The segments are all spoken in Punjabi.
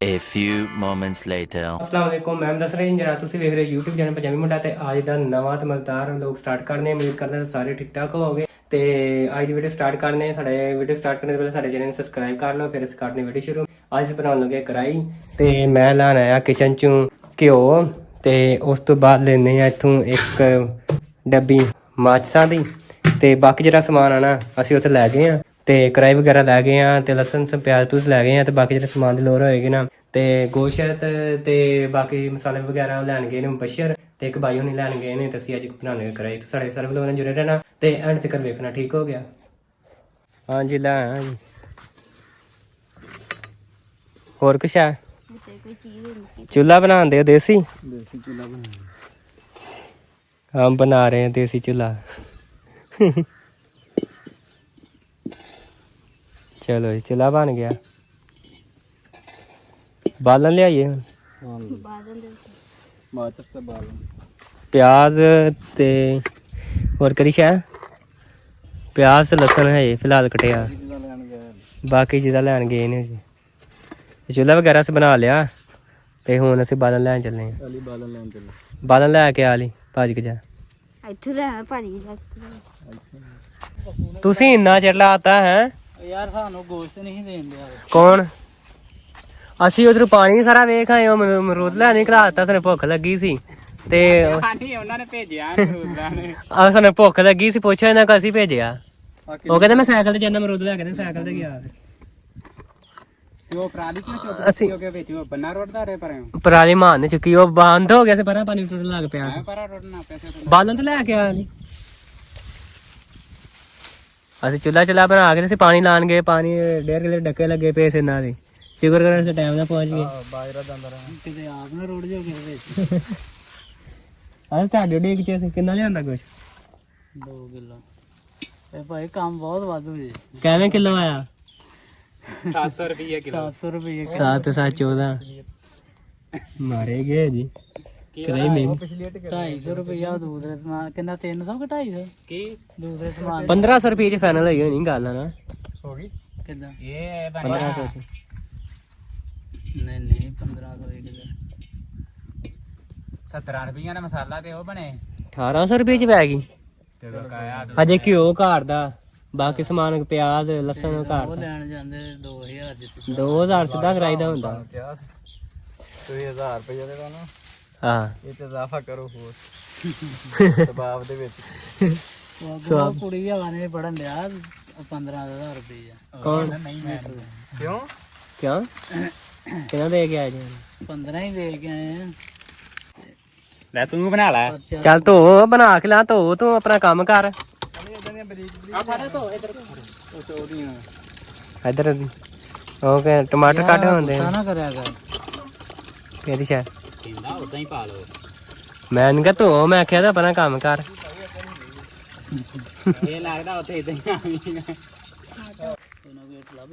A few moments later. अस्सलाम वालेकुम मैम दस रहे जरा तुम देख रहे YouTube चैनल पंजाबी मुंडा ते आज दा नवा ते मजेदार लोग स्टार्ट करने उम्मीद करते हैं सारे ठीक ठाक होवोगे ते आज दी वीडियो स्टार्ट करने साडे वीडियो स्टार्ट करने से पहले साडे चैनल सब्सक्राइब कर लो फिर अस करने वीडियो शुरू आज अस बनाउण लगे कढ़ाई ते मैं लाण आया किचन चों घिओ ते उस तो बाद लेने आ इत्थों एक डब्बी माचिसां दी ते बाकी जेह्ड़ा समान आना ਅਸੀਂ ਉੱਥੇ ਲੈ ਗਏ ਆ ਤੇ ਕੜਾਈ ਵਗੈਰਾ ਲੈ ਗਏ ਆ ਤੇ ਲਸਣ ਪਿਆਜ਼ ਪੂਜ਼ ਲੈ ਗਏ ਆ ਤੇ ਬਾਕੀ ਜਿਹੜੇ ਸਮਾਨ ਦੀ ਲੋੜ ਹੋਏਗੀ ਨਾ ਤੇ ਗੋਸ਼ਤ ਤੇ ਬਾਕੀ ਮਸਾਲੇ ਵਗੈਰਾ ਲੈਣ ਗਏ ਨੇ ਬਸ਼ਰ ਤੇ ਇੱਕ ਬਾਈ ਹੁਣੀ ਲੈਣ ਗਏ ਨੇ ਤੇ ਅਸੀਂ ਅੱਜ ਬਣਾਉਣੇ ਕੜਾਈ ਤੇ ਸਾਡੇ ਸਾਰੇ ਲੋਕਾਂ ਨੇ ਜੁੜੇ ਰਹਿਣਾ ਤੇ ਐਂਡ ਤੱਕ ਵੇਖਣਾ ਠੀਕ ਹੋ ਗਿਆ ਹਾਂਜੀ ਲੈ ਆਇਆ ਜੀ ਹੋਰ ਕੁਛ ਹੈ ਚੁੱਲ੍ਹਾ ਬਣਾਉਂਦੇ ਹੋ ਦੇਸੀ ਚੁੱਲ੍ਹਾ ਬਣਾ हम बना रहे हैं देसी चूल्हा चलो जी चूल्हा बन गया बालन ले आइए प्याज ते और करी शा प्याज ते लसन है फिलहाल कटिया बाकी चीज़ां लैन गए ने जी चूल्हा वगैरह अस बना लिया ते हुण असीं बालन लैन चले बालन लै के आली ਭੱਜ ਕੇ ਜਾ ਇੱਥੇ ਲੈ ਭੱਜ ਕੇ ਤੁਸੀਂ ਇੰਨਾ ਚਿਰ ਲਾਤਾ ਹੈ ਯਾਰ ਸਾਨੂੰ ਗੋਸ਼ਤ ਨਹੀਂ ਦੇਂਦੇ ਕੌਣ ਅਸੀਂ ਉਧਰ ਪਾਣੀ ਸਾਰਾ ਵੇਖ ਆਏ ਉਹ ਅਮਰੂਦ ਲੈਣੇ ਘਲਾਤਾ ਸਾਨੂੰ ਭੁੱਖ ਲੱਗੀ ਸੀ ਤੇ ਹਾਂਜੀ ਉਹਨਾਂ ਨੇ ਭੇਜਿਆ ਅਮਰੂਦਾਂ ਨੇ ਸਾਨੂੰ ਭੁੱਖ ਲੱਗੀ ਸੀ ਪੁੱਛਿਆ ਇਹਨਾਂ ਕੋ ਅਸੀਂ ਭੇਜਿਆ ਉਹ ਕਹਿੰਦੇ ਮੈਂ ਸਾਈਕਲ ਤੇ ਜਾਂਦਾ ਅਮਰੂਦ ਲੈ ਕੇ ਸਾਈਕਲ ਤੇ ਗਿਆ ਉਹ ਪਰਾਲੀ ਕਿਉਂ ਚੁੱਕ ਕੇ ਵਿੱਚ ਉਹ ਬੰਨਾ ਰੋੜਦਾ ਰੇ ਪਰੇ ਪਰਾਲੀ ਮਾਰਨ ਚੁੱਕੀ ਉਹ ਬੰਦ ਹੋ ਗਿਆ ਸੀ ਪਰਾਂ ਪਾਣੀ ਟੁੱਟਣ ਲੱਗ ਪਿਆ ਸੀ ਪਰਾ ਰੋੜਨਾ ਪੈਸੇ ਬਾਲਣ ਤੇ ਲੈ ਕੇ ਆਇਆ ਨਹੀਂ ਅਸੀਂ ਚੁੱਲ੍ਹਾ ਚੁੱਲ੍ਹਾ ਬਣਾ ਕੇ ਅਸੀਂ ਪਾਣੀ ਲਾਣ ਗਏ ਪਾਣੀ 1.5 ਕਿਲੇ ਡੱਕੇ ਲੱਗੇ ਪਏ ਸੀ ਇਹਨਾਂ ਦੇ ਸ਼ੁਕਰ ਕਰ ਅਸੀਂ ਟਾਈਮ ਨਾਲ ਪਹੁੰਚ ਗਏ ਬਾਜਰਾ ਜਾਂਦਾ ਰਹਾ ਕਿਤੇ ਆਪ ਨਾ ਰੋੜ ਜਾਓਗੇ ਵਿੱਚ ਅਸੀਂ ਤੁਹਾਡੇ ਡੀਕ ਚ ਅਸੀਂ ਕਿੰਨਾ ਲਿਆਂਦਾ ਕੁਛ 2 ਕਿਲੋ ਇਹ ਭਾਈ ਕੰਮ ਬਹੁਤ ਵਾਧੂ ਜੀ ਕਿਵੇਂ ਕਿਲੋ ਆਇਆ 700 ਰੁਪਏ ਕਿਲੋ 700 ਰੁਪਏ 7 7 14 ਮਾਰੇ ਗਏ ਜੀ ਕਰਾਈ ਮੈਂ 250 ਰੁਪਇਆ ਦੂਸਰੇ ਸਮਾਨ ਕਿੰਨਾ 300 ਕਿ 250 ਕੀ ਦੂਸਰੇ ਸਮਾਨ 1500 ਰੁਪਏ ਚ ਫਾਈਨਲ ਹੋਈ ਹੋਣੀ ਗੱਲ ਨਾ ਹੋ ਗਈ ਕਿੱਦਾਂ ਇਹ 1500 ਚ ਨਹੀਂ 1500 ਹੀ 17 ਰੁਪਈਆ ਦਾ ਮਸਾਲਾ ਤੇ ਉਹ ਬਣੇ 1800 ਰੁਪਏ ਚ ਪੈ ਗਈ ਤੇ ਬਕਾਇਆ ਅਜੇ ਘਿਓ ਘਾੜ ਦਾ ਬਾਕੀ ਸਮਾਨ ਪਿਆਜ਼ ਲਸਣ ਘਾੜ ਉਹ ਲੈਣ ਜਾਂਦੇ 2000 ਦਿੱਤੇ 2000 ਸਿੱਧਾ ਕਰਾਈਦਾ ਹੁੰਦਾ ਤੁਸੀਂ 1000 ਰੁਪਏ ਦੇ ਦੋ ਨਾ ਹਾਂ ਇਹ ਤੇ ਇਜ਼ਾਫਾ ਕਰੋ ਹੋਰ ਸਬਾਬ ਦੇ ਵਿੱਚ ਉਹ ਕੁੜੀ ਆ ਨੇ ਪੜਨ ਲਿਆ 15000 ਰੁਪਏ ਕੌਣ ਨਹੀਂ ਮੈਂ ਕਿਉਂ ਕਿਉਂ ਕਿਹਨਾਂ ਦੇ ਕੇ ਆਏ ਜੀ 15 ਹੀ ਦੇ ਕੇ ਆਏ ਆ ਲੈ ਤੂੰ ਬਣਾ ਲੈ ਚੱਲ ਧੋ ਬਣਾ ਕੇ ਲਾ ਧੋ ਤੂੰ ਆਪਣਾ ਕੰਮ ਕਰ ਇਧਰ ਓਕੇ ਟਮਾਟਰ ਕੱਟ ਹੁੰਦੇ ਨਾ ਕਰਿਆ ਕਰ ਕਿਹੜੀ ਸ਼ਾ ਇੰਦਾ ਉਦਾਂ ਹੀ ਪਾ ਲਓ ਮੈਂ ਨਹੀਂ ਕਹ ਧੋ ਮੈਂ ਆਖਿਆ ਤਾਂ ਆਪਣਾ ਕੰਮ ਕਰ ਇਹ ਲੱਗਦਾ ਉੱਥੇ ਇਦਾਂ ਹੀ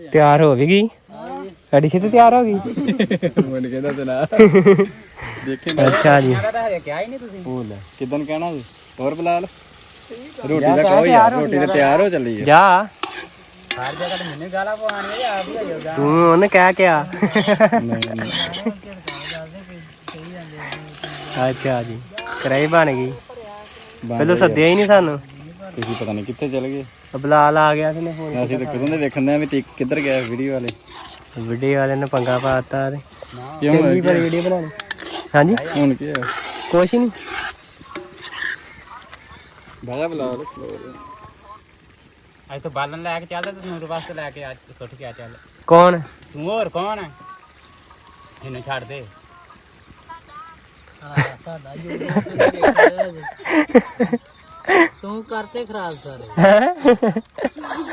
ਤਿਆਰ ਹੋ ਵੀ ਗਈ ਸਾਡੀ ਛੇਤੀ ਤਿਆਰ ਹੋ ਗਈ ਮਨ ਕਹਿੰਦਾ ਤੇ ਨਾ ਅੱਛਾ ਜੀ ਕਿਹਾ ਹੀ ਨਹੀਂ ਤੁਸੀਂ ਭੂਲ ਕਿਦਨ ਕਹਿਣਾ ਸੀ ਹੋਰ ਬਲਾਲ ਰੋਟੀ ਦਾ ਕਹੋ ਯਾਰ ਰੋਟੀ ਤੇ ਤਿਆਰ ਹੋ ਚੱਲੀ ਹੈ ਜਾ ਹਰ ਜਗ੍ਹਾ ਤੇ ਮੈਨੂੰ ਗਾਲਾਂ ਪਵਾਉਣੀਆਂ ਆਪ ਹੀ ਹੋਏਗਾ ਤੂੰ ਉਹਨੇ ਕਹਿ ਕੇ ਆ ਅੱਛਾ ਜੀ ਕੜਾਈ ਬਣ ਗਈ ਪਹਿਲਾਂ ਸੱਦਿਆ ਹੀ ਨਹੀਂ ਸਾਨੂੰ ਤੁਸੀਂ ਪਤਾ ਨਹੀਂ ਕਿੱਥੇ ਚਲ ਗਏ ਬਲਾਲ ਆ ਗਿਆ ਸੀ ਨੇ ਫੋਨ ਅਸੀਂ ਤਾਂ ਕਦੋਂ ਦੇ ਵੇਖਣ ਦੇ ਵੀ ਕਿੱਧਰ ਗਿਆ ਵੀਡੀਓ ਵਾਲੇ ਵੀਡੀਓ ਵਾਲੇ ਨੇ ਪੰਗਾ ਪਾਤਾ ਤੇ ਕਿਉਂ ਚੰਗੀ ਪਰ ਵੀਡੀਓ ਬਣਾਣੀ ਹਾਂਜੀ ਹੁਣ ਕੀ ਹੈ ਕੁਛ ਨਹੀਂ ਭਾਜਾ ਬਲਾਲ ਅੱਜ ਤਾਂ ਬਾਲਣ ਲੈ ਕੇ ਚੱਲਦਾ ਤੇ ਨੂਰ ਵਾਸਤੇ ਲੈ ਕੇ ਆ ਸੁੱਟ ਕੇ ਆ ਚੱਲ ਕੌਣ ਤੂੰ ਹੋਰ ਕੌਣ ਹੈ ਇਹਨੂੰ ਛੱਡ ਦੇ ਸਾਡਾ ਤੂੰ ਕਰਤੇ ਖਰਾਬ ਸਾਰੇ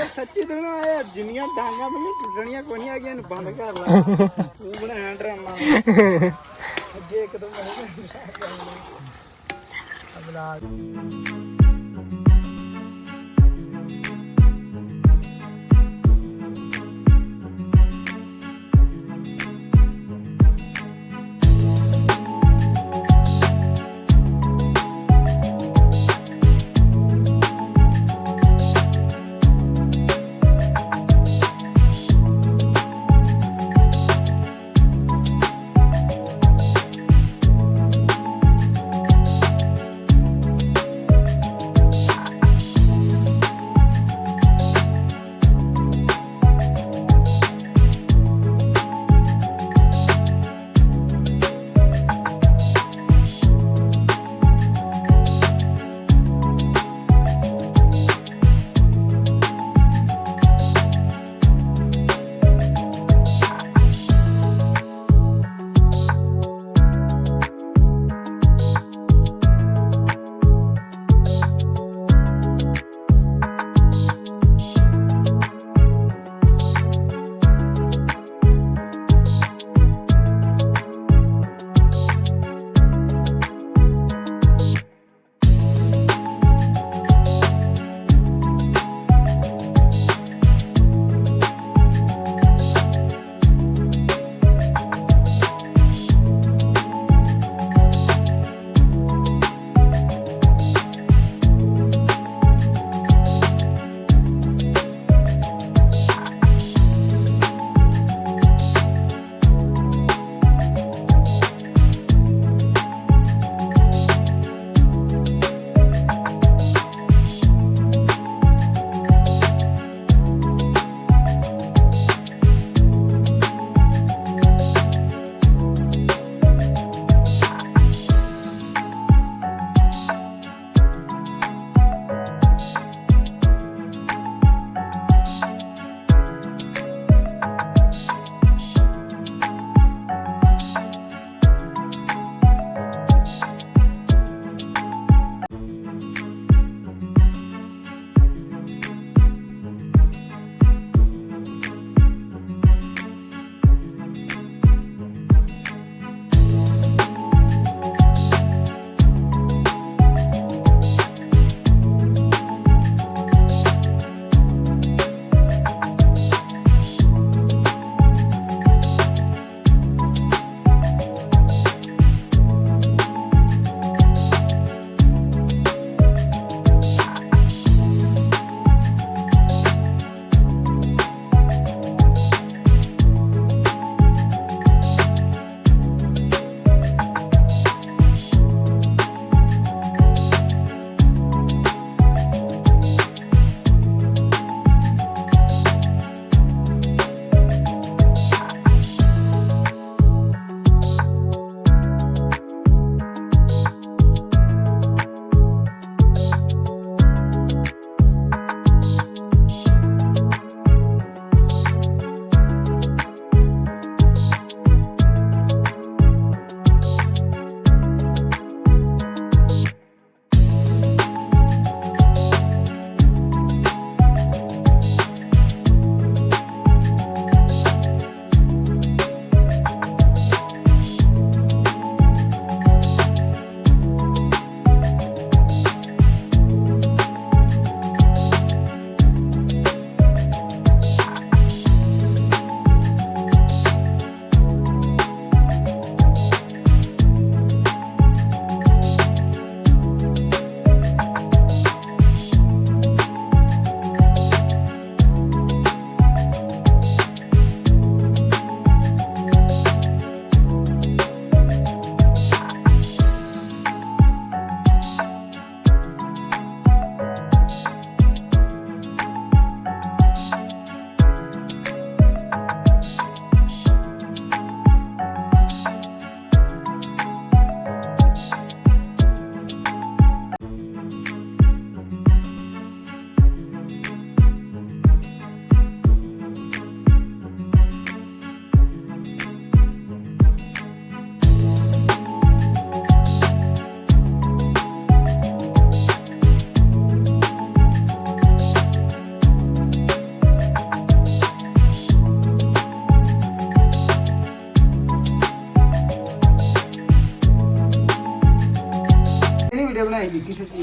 ਸੱਚੀ ਤੈਨੂੰ ਆਇਆ ਜਿੰਨੀਆਂ ਡਾਂਗਾਂ ਮੈਨੂੰ ਟੁੱਟਣੀਆਂ ਕੋਈ ਨਹੀਂ ਹੈਗੀਆਂ ਇਹਨੂੰ ਬੰਦ ਕਰ ਲਾ ਤੂੰ ਬਣਾਇਆ ਡਰਾਮਾ ਅੱਗੇ ਇੱਕ ਦੋ ਮਿੰਟ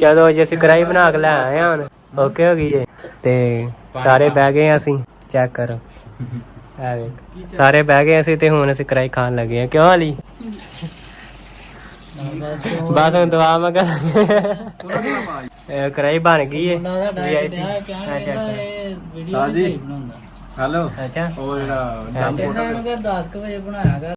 ਚਲੋ ਜੀ ਅਸੀਂ ਕੜਾਈ ਬਣਾ ਕੇ ਲੈ ਆਏ ਹਾਂ ਹੁਣ ਓਕੇ ਹੋ ਗਈ ਜੇ ਤੇ ਸਾਰੇ ਬਹਿ ਗਏ ਹਾਂ ਅਸੀਂ ਚੈੱਕ ਕਰੋ ਆ ਵੇਖ ਸਾਰੇ ਬਹਿ ਗਏ ਅਸੀਂ ਤੇ ਹੁਣ ਅਸੀਂ ਕੜਾਈ ਖਾਣ ਲੱਗੇ ਆ ਕਿਉਂ ਅਲੀ ਬਸ ਹੁਣ ਦੁਆ ਮੰਗਾ ਕੜਾਈ ਬਣ ਗਈ ਏ ਹਾਂਜੀ ਹੈਲੋ ਅੱਛਾ ਉਹ ਜਿਹੜਾ 10 ਵਜੇ ਬਣਾਇਆ ਕਰ